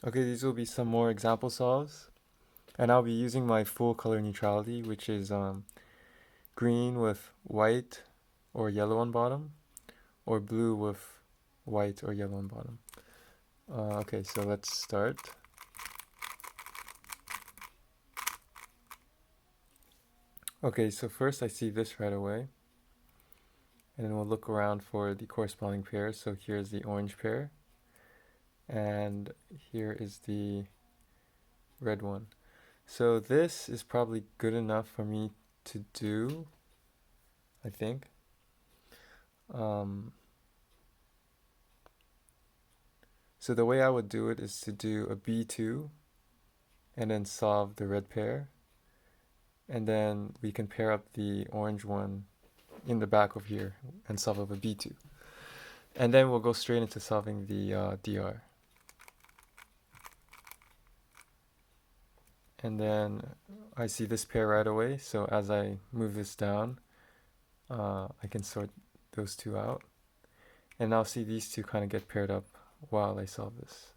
Okay, these will be some more example solves. And I'll be using my full color neutrality, which is green with white or yellow on bottom, or blue with white or yellow on bottom. Okay, so let's start. Okay, so first I see this right away. And then we'll look around for the corresponding pairs. So here's the orange pair. And here is the red one. So this is probably good enough for me to do, I think. So the way I would do it is to do a B2 and then solve the red pair. And then we can pair up the orange one in the back of here and solve of a B2. And then we'll go straight into solving the DR. And then I see this pair right away, so as I move this down, I can sort those two out. And I'll see these two kind of get paired up while I solve this.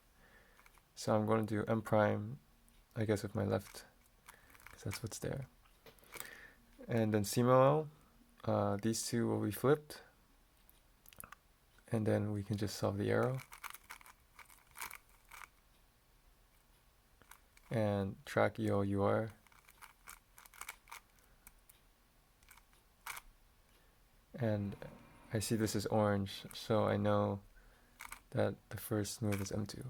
So I'm going to do M prime, I guess with my left, because that's what's there. And then similar, these two will be flipped. And then we can just solve the arrow. And track EOUR. And I see this is orange, so I know that the first move is M2.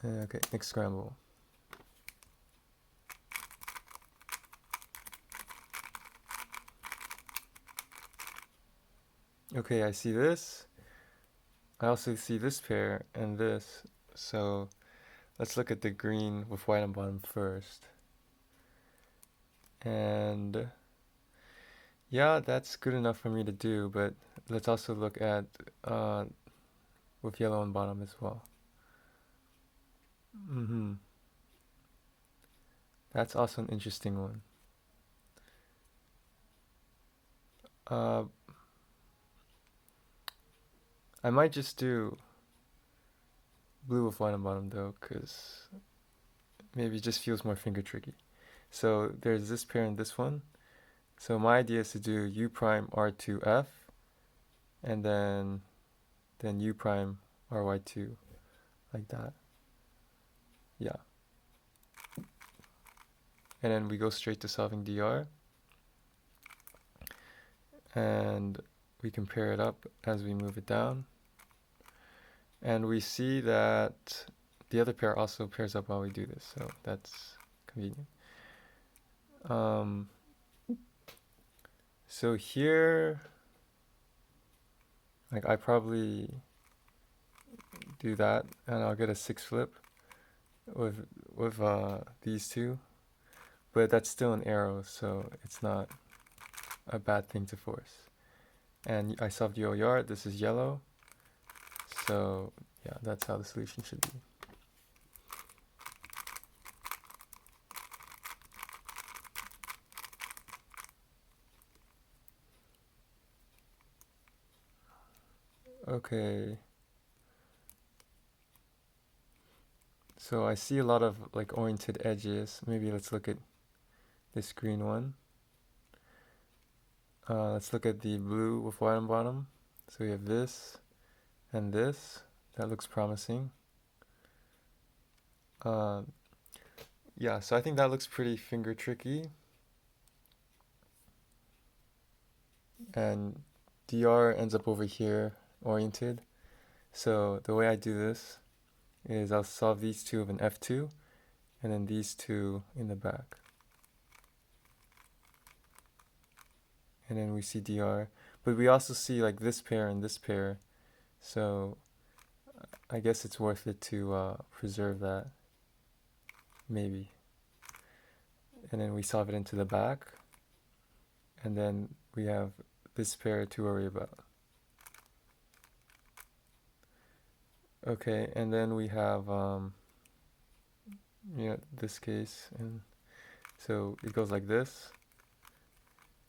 Okay, next scramble. Okay, I see this. I also see this pair and this. So let's look at the green with white on bottom first. And yeah, that's good enough for me to do, but let's also look at with yellow on bottom as well. That's also an interesting one. I might just do blue with white on bottom though, because maybe it just feels more finger tricky. So there's this pair and this one. So my idea is to do U prime R2F and then U prime RY2 like that. Yeah. And then we go straight to solving DR. And we can pair it up as we move it down. And we see that the other pair also pairs up while we do this, so that's convenient. So here, like I probably do that, and I'll get a 6 flip with these two, but that's still an arrow, so it's not a bad thing to force. And I solved Yo Yard. This is yellow, so yeah, that's how the solution should be. Okay. So I see a lot of like oriented edges. Maybe let's look at this green one. Let's look at the blue with white on bottom. So we have this and this. That looks promising. Yeah, so I think that looks pretty finger tricky. And DR ends up over here, oriented. So the way I do this is I'll solve these two of an F2, and then these two in the back. And then we see DR. But we also see like this pair and this pair. So I guess it's worth it to preserve that. Maybe. And then we solve it into the back. And then we have this pair to worry about. Okay, and then we have this case, and so it goes like this,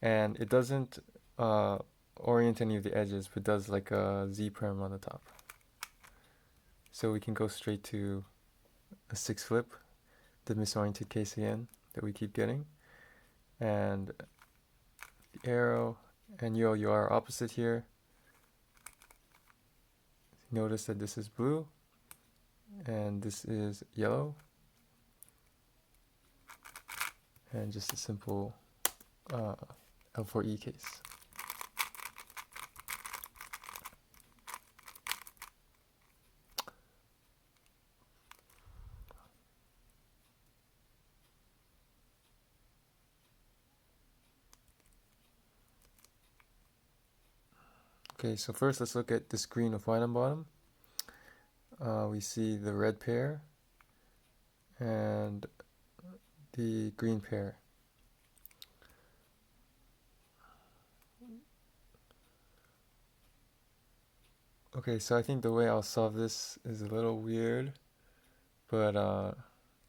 and it doesn't orient any of the edges, but does like a Z prime on the top. So we can go straight to a 6 flip, the misoriented case again that we keep getting. And the arrow and you are opposite here. Notice that this is blue and this is yellow. And just a simple L4E case. Okay, so first let's look at this green with white on bottom. We see the red pair and the green pair. Okay, so I think the way I'll solve this is a little weird, but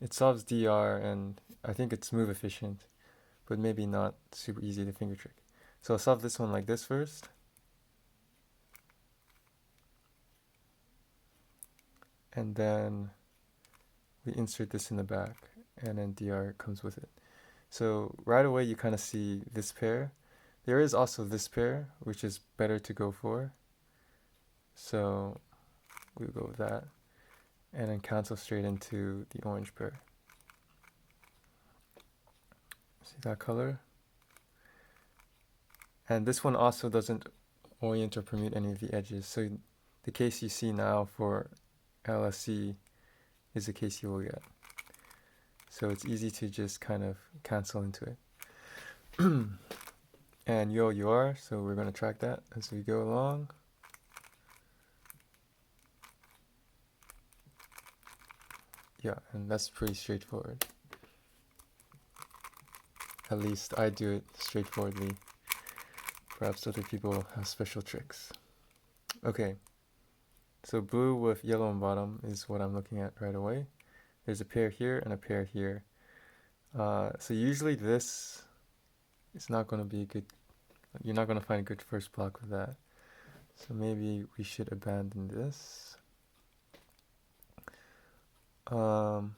it solves DR and I think it's move efficient, but maybe not super easy to finger trick. So I'll solve this one like this first. And then we insert this in the back and then DR comes with it. So right away you kind of see this pair. There is also this pair, which is better to go for. So we'll go with that and then cancel straight into the orange pair. See that color? And this one also doesn't orient or permute any of the edges. So the case you see now for LSC is the case you will get. So it's easy to just kind of cancel into it. And you are, so we're going to track that as we go along. Yeah, and that's pretty straightforward. At least I do it straightforwardly. Perhaps other people have special tricks. Okay, so blue with yellow on bottom is what I'm looking at right away. There's a pair here and a pair here. So usually this is not going to be a good, you're not going to find a good first block with that. So maybe we should abandon this. Okay,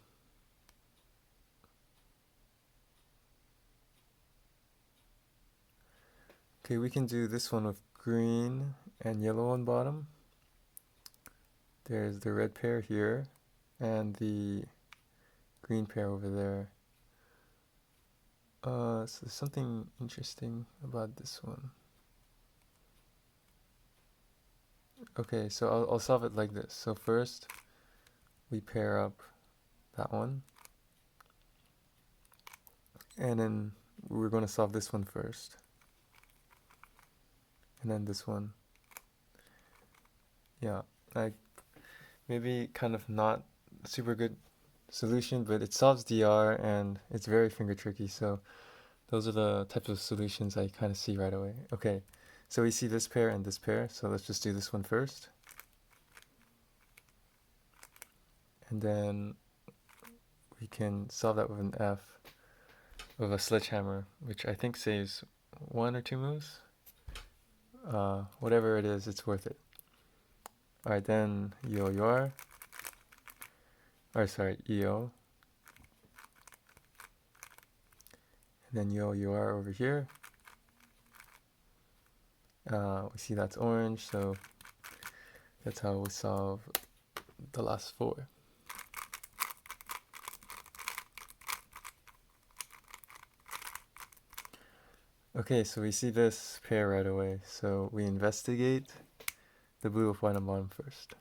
we can do this one with green and yellow on bottom. There's the red pair here and the green pair over there. So there's something interesting about this one. Okay, so I'll solve it like this. So first we pair up that one. And then we're going to solve this one first. And then this one. Yeah, like maybe kind of not super good solution, but it solves DR and it's very finger tricky. So those are the types of solutions I kind of see right away. Okay, so we see this pair and this pair. So let's just do this one first. And then we can solve that with an F with a sledgehammer, which I think saves 1 or 2 moves. Whatever it is, it's worth it. Alright, then you are. Or sorry, EO. And then you are over here. We see that's orange, so that's how we solve the last 4. Okay, so we see this pair right away. So we investigate the blue with white on bottom first.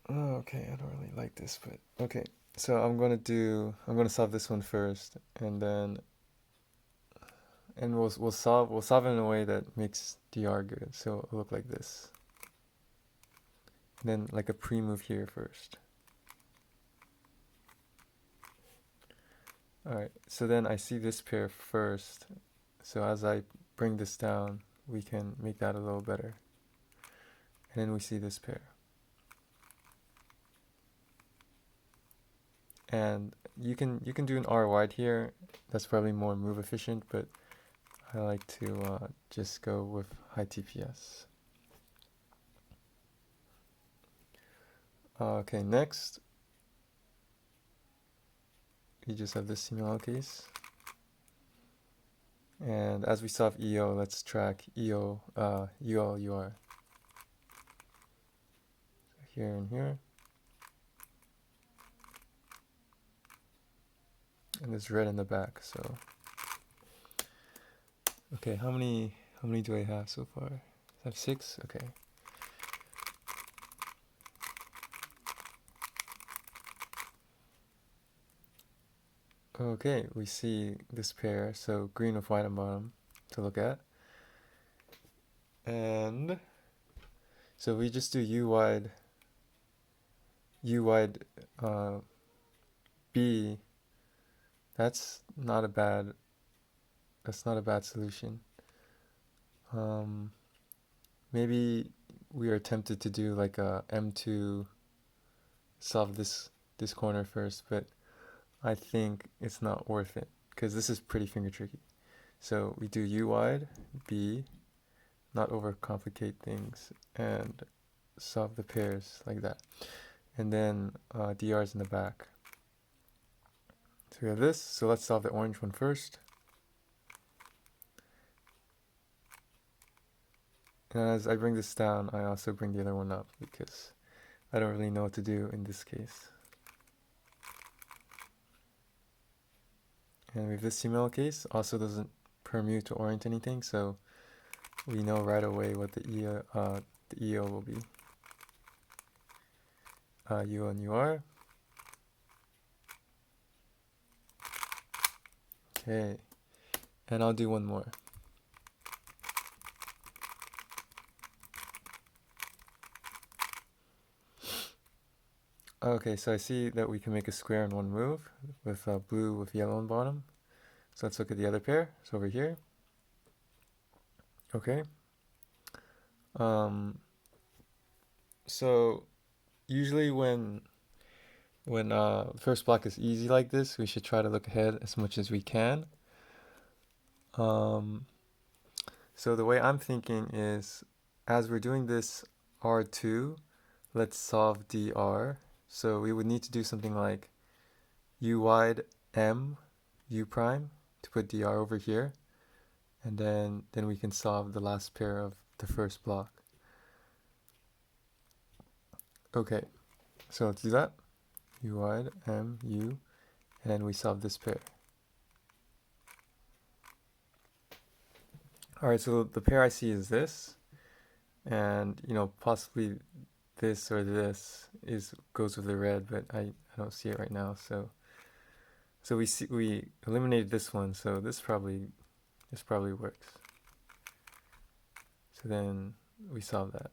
Okay, I don't really like this, but okay. So I'm gonna solve this one first, and then we'll solve it in a way that makes DR good. So it'll look like this. And then like a pre-move here first. Alright, so then I see this pair first. So as I bring this down, we can make that a little better. And then we see this pair. And you can do an R wide here. That's probably more move efficient, but I like to just go with high TPS. Okay, next we just have this CML case. And as we solve EO, let's track EO, UL, UR. Here and here. And there's red in the back, so. Okay, how many do I have so far? I have 6? Okay. Okay, we see this pair, so green with white on bottom to look at. And so we just do U wide B. That's not a bad solution. Maybe we are tempted to do like a M2 solve this corner first, but I think it's not worth it because this is pretty finger tricky. So we do U wide B, not overcomplicate things, and solve the pairs like that. And then DR is in the back. So we have this. So let's solve the orange one first. And as I bring this down, I also bring the other one up because I don't really know what to do in this case. And we have this CML case, also doesn't permute to orient anything, so we know right away what the EO will be. U and UR. Okay, and I'll do one more. Okay, so I see that we can make a square in one move with blue with yellow on bottom. So let's look at the other pair. It's over here. Okay. So usually when first block is easy like this, we should try to look ahead as much as we can. So the way I'm thinking is, as we're doing this R2, let's solve dr. So we would need to do something like U wide M U prime to put dr over here, and then we can solve the last pair of the first block. Okay, so let's do that. U wide M U, and then we solve this pair. All right, so the pair I see is this, and possibly this or this goes with the red, but I don't see it right now. So we eliminated this one, so this probably works. So then we solve that.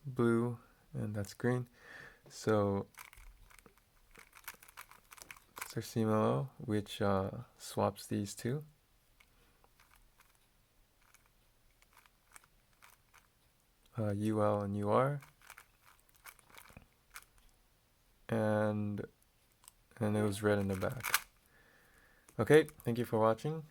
Blue, and that's green. So that's our CMLO, which swaps these two. UL and UR. And it was red in the back. Okay, thank you for watching.